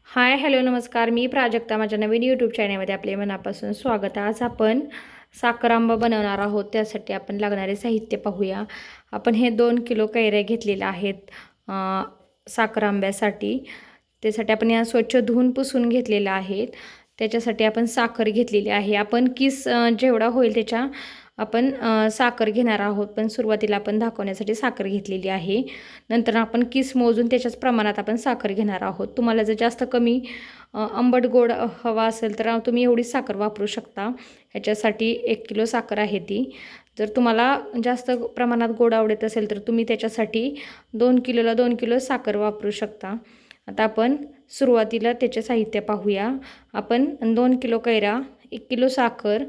Hi hello नमस्कार. मी प्राजक्ता. माझ्या नवीन YouTube चॅनलमध्ये आपले मनापासून स्वागत. आज आपण साखर आंबा बनवणार आहोत. त्यासाठी आपण लागणारे साहित्य पाहूया. आपण हे 2 किलो कैऱ्या घेतलेल्या आहेत साखर आंब्यासाठी. त्यासाठी आपण या स्वच्छ धुवून पुसून घेतलेल्या आहेत. त्याच्यासाठी आपण साखर घेतलेली आहे. आपण किस जेवढा होईल त्याच्या आपण साखर घेणार आहोत. पण सुरुवातीला आपण दाखवण्यासाठी साखर घेतलेली आहे. नंतर आपण किस मोजून त्याच्याच प्रमाणात आपण साखर घेणार आहोत. तुम्हाला जर जास्त कमी आंबट गोड हवा असेल तर तुम्ही एवढी साखर वापरू शकता. ह्याच्यासाठी 1 किलो साखर आहे ती. जर तुम्हाला जास्त प्रमाणात गोड आवडत असेल तर तुम्ही त्याच्यासाठी 2 किलोला 2 किलो साखर वापरू शकता. आता आपण सुरुवातीला त्याचे साहित्य पाहूया. आपण 2 किलो कैरा, 1 किलो साखर,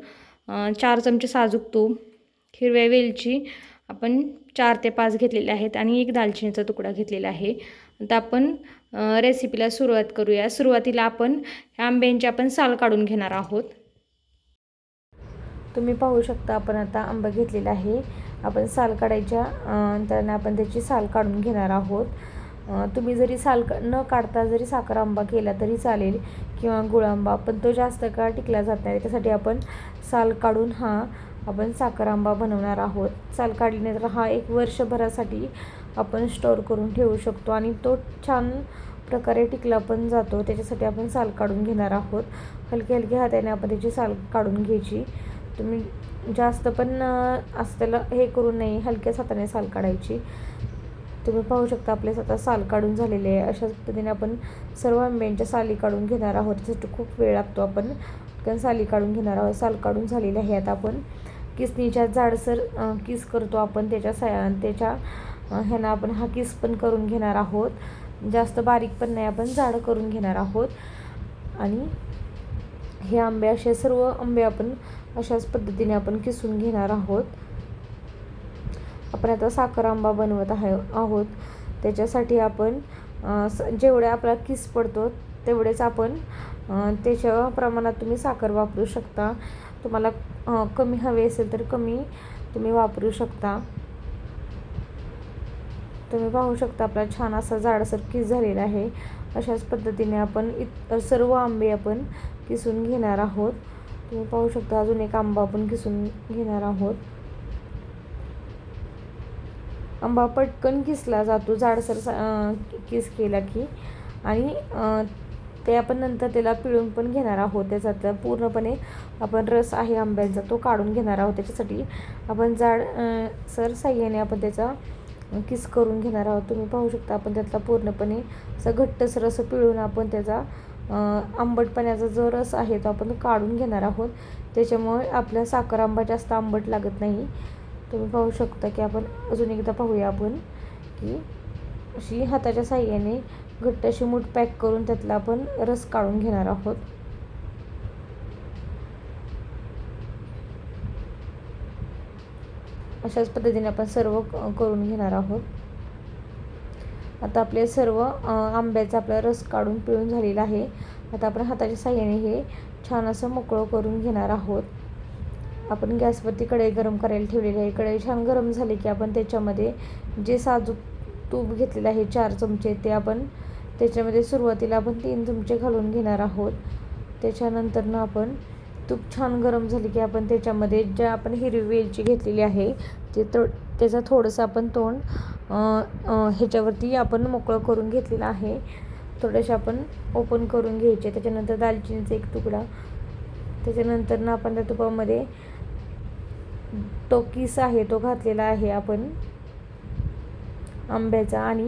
4 चमचे साजूक तूप, हिरव्या वेलची आपण 4 ते 5 घेतलेले आहेत आणि 1 दालचिनीचा तुकडा घेतलेला आहे. आता आपण रेसिपीला सुरुवात करूया. सुरुवातीला आपण ह्या आंब्यांची आपण साल काढून घेणार आहोत. तुम्ही पाहू शकता आपण आता आंबा घेतलेला आहे. आपण साल काढायच्या नंतर आपण त्याची साल काढून घेणार आहोत. तुम्ही जरी साल न काढता जरी साखर आंबा केला तरी चालेल किंवा गुळ आंबा, पण तो जास्त काळ टिकला जात नाही. त्यासाठी आपण साल काढून आपण साखर आंबा बनवणार आहोत. साल काढल्यानंतर हा 1 वर्षभरासाठी आपण स्टोअर करून ठेवू शकतो आणि तो छान प्रकारे टिकला पण जातो. त्याच्यासाठी आपण साल काढून घेणार आहोत. हलक्या हलक्या हाताने आपण त्याची साल काढून घ्यायची. तुम्ही जास्त पण असं त्याला हे करू नये, हलक्याच हाताने साल काढायची. तुम्ही पाहू शकता आपले स्वतः साल काढून झालेले आहे. अशाच पद्धतीने आपण सर्व आंब्यांच्या साली काढून घेणार आहोत. त्यासाठी खूप वेळ लागतो. आपण साली काढून घेणार आहोत. साल काढून झालेले आहे. आता आपण किसणीच्या जाडसर किस करतो आपण त्याच्या ह्यानं आपण हा किस पण करून घेणार आहोत. जास्त बारीक पण नाही, आपण जाड करून घेणार आहोत. आणि हे आंबे असे सर्व आंबे आपण अशाच पद्धतीने आपण किसून घेणार आहोत. आपण आता साखर आंबा बनवत आहोत. त्याच्यासाठी आपण जेवढे आपला किस पडतो तेवढेच आपण त्याच्या प्रमाणात तुम्ही साखर वापरू शकता. तुम्हाला कमी हवे असेल तर कमी तुम्ही वापरू शकता. तुम्ही पाहू शकता आपला छान असा जाडसर किस झालेला आहे. अशाच पद्धतीने आपण सर्व आंबे आपण किसून घेणार आहोत. तुम्ही पाहू शकता अजून एक आंबा आपण किसून घेणार आहोत. आंबा पटकन किसला जातो जाडसर किस केला की. आणि ते आपण नंतर त्याला पिळून पण घेणार आहोत. त्याचा पूर्णपणे आपण रस आहे आंब्यांचा तो काढून घेणार आहोत. त्याच्यासाठी आपण जाडसर साह्याने आपण त्याचा किस करून घेणार आहोत. तुम्ही पाहू शकता आपण त्यातला पूर्णपणे असा घट्टसर रस पिळून आपण त्याचा आंबटपणाचा जो रस आहे तो आपण काढून घेणार आहोत. त्याच्यामुळे आपला साखर आंबा जास्त आंबट लागत नाही. तुम्ही पाहू शकता की आपण अजून एकदा पाहूया आपण की अशी हाताच्या साह्याने घट्ट अशी मूठ पॅक करून त्यातला आपण रस काढून घेणार आहोत. अशाच पद्धतीने आपण सर्व करून घेणार आहोत. आता आपले सर्व आंब्याचा आपला रस काढून पिळून झालेला आहे. आता आपण हाताच्या साह्याने हे छान असं मोकळं करून घेणार आहोत. आपण गॅसवरती कढई गरम करायला ठेवलेली आहे. कढई छान गरम झाली की आपण त्याच्यामध्ये जे साजूक तूप घेतलेलं आहे 4 चमचे ते आपण त्याच्यामध्ये सुरुवातीला आपण 3 चमचे घालून घेणार आहोत. त्याच्यानंतर आपण तूप छान गरम झाली की आपण त्याच्यामध्ये ज्या आपण हिरवी वेलची घेतलेली आहे त्याचं थोडंसं आपण तोंड ह्याच्यावरती आपण मोकळं करून घेतलेलं आहे. थोडेसे आपण ओपन करून घ्यायचे. त्याच्यानंतर दालचिनीचा 1 तुकडा. त्याच्यानंतर आपण त्या तुपामध्ये तो किस आहे तो घातलेला आहे आपण आंब्याचा आणि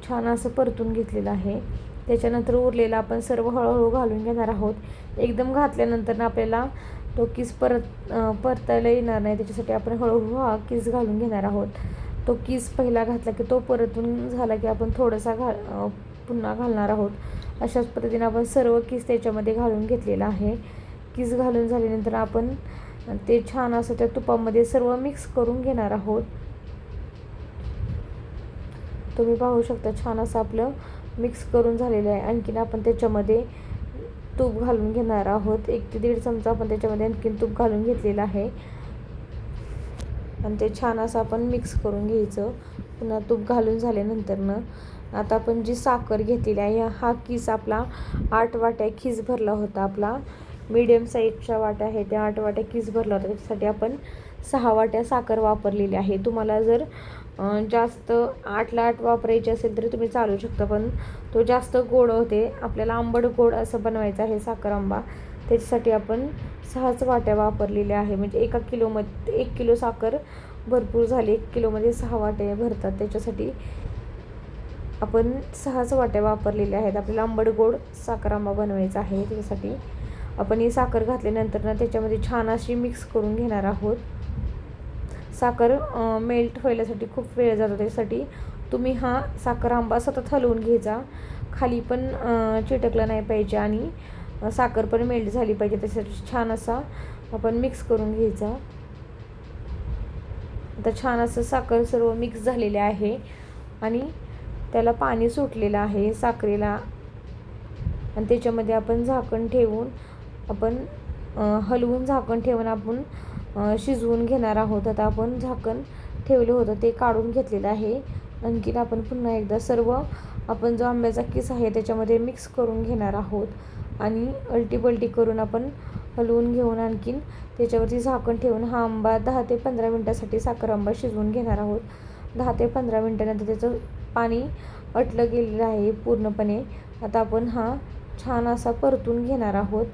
छान असं परतून घेतलेलं आहे. त्याच्यानंतर उरलेला आपण सर्व हळूहळू घालून घेणार आहोत. एकदम घातल्यानंतर आपल्याला तो किस परतायला येणार नाही. त्याच्यासाठी आपण हळूहळू हा किस घालून घेणार आहोत. तो किस पहिला घातला की तो परतून झाला की आपण थोडासा पुन्हा घालणार आहोत. अशाच पद्धतीने आपण सर्व किस त्याच्यामध्ये घालून घेतलेला आहे. किस घालून झाल्यानंतर आपण ते छान असं त्या तुपामध्ये सर्व मिक्स करून घेणार आहोत. तुम्ही पाहू शकता छान असं आपलं मिक्स करून झालेलं आहे. आणखीन आपण त्याच्यामध्ये तूप घालून घेणार आहोत. 1 ते 1.5 चमचा आपण त्याच्यामध्ये आणखीन तूप घालून घेतलेलं आहे आणि ते छान असं आपण मिक्स करून घ्यायचं. पुन्हा तूप घालून झाल्यानंतर आता आपण जी साखर घेतलेली आहे हा किस आपला 8 वाट्या किस भरला होता. आपला मीडियम साईजच्या वाट्या आहे त्या 8 वाट्या किस भरला होता. त्याच्यासाठी आपण 6 वाट्या साखर वापरलेली आहे. तुम्हाला जर जास्त 8ला 8 वापरायची असेल तर तुम्ही चालू शकता, पण तो जास्त गोड होते. आपल्याला आंबट गोड असं बनवायचं आहे साखर आंबा, त्याच्यासाठी आपण 6च वाट्या वापरलेल्या आहे. म्हणजे 1 किलोमध्ये 1 किलो साखर भरपूर झाली, 1 किलोमध्ये 6 वाट्या भरतात, त्याच्यासाठी आपण 6च वाट्या वापरलेल्या आहेत. आपल्याला आंबट गोड साखर आंबा बनवायचा आहे. त्याच्यासाठी आपण ही साखर घातल्यानंतर ना त्याच्यामध्ये छान अशी मिक्स करून घेणार आहोत. साखर मेल्ट व्हायसाठी खूप वेळ जातो, त्यासाठी तुम्ही हा साखर आंबा सतत हलवून घ्यायचा, खाली पण चिटकला नाही पाहिजे आणि साखर पण मेल्ट झाली पाहिजे. त्यासाठी छान असा आपण मिक्स करून घ्यायचा. आता छान असं साखर सर्व मिक्स झालेले आहे आणि त्याला पाणी सुटलेलं आहे साखरेला, आणि त्याच्यामध्ये आपण झाकण ठेवून आपण हलवून झाकण ठेवून आपण शिजवून घेणार आहोत. आता आपण झाकण ठेवलं होतं ते काढून घेतलेलं आहे. आणखीन आपण पुन्हा एकदा सर्व आपण जो आंब्याचा किस आहे त्याच्यामध्ये मिक्स करून घेणार आहोत आणि अलटी करून आपण हलवून घेऊन आणखीन त्याच्यावरती झाकण ठेवून हा आंबा 10 ते 15 मिनटासाठी साखर आंबा शिजवून घेणार आहोत. 10 ते 15 मिनटानंतर त्याचं पाणी अटलं गेलेलं आहे पूर्णपणे. आता आपण हा छान असा परतून घेणार आहोत.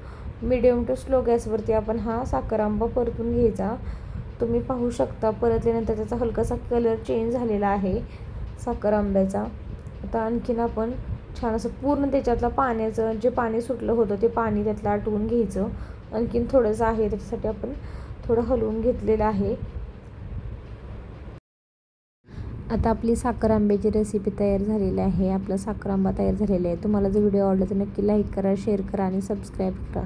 मीडियम टू स्लो गॅसवरती आपण हा साखर आंबा परतून घ्यायचा. तुम्ही पाहू शकता परतल्यानंतर त्याचा हलकासा कलर चेंज झालेला आहे साखर आंब्याचा. आता आणखीन आपण छान असं पूर्ण त्याच्यातलं पाण्याचं जे पाणी सुटलं होतं ते पाणी त्यातलं आटवून घ्यायचं. आणखीन थोडंसं आहे त्याच्यासाठी आपण थोडं हलवून घेतलेलं आहे. आता आपली साखर आंब्याची रेसिपी तयार झालेली आहे. आपला साखर आंबा तयार झालेला आहे. तुम्हाला जर व्हिडिओ आवडला तर नक्की लाईक करा, शेअर करा आणि सबस्क्राईब करा.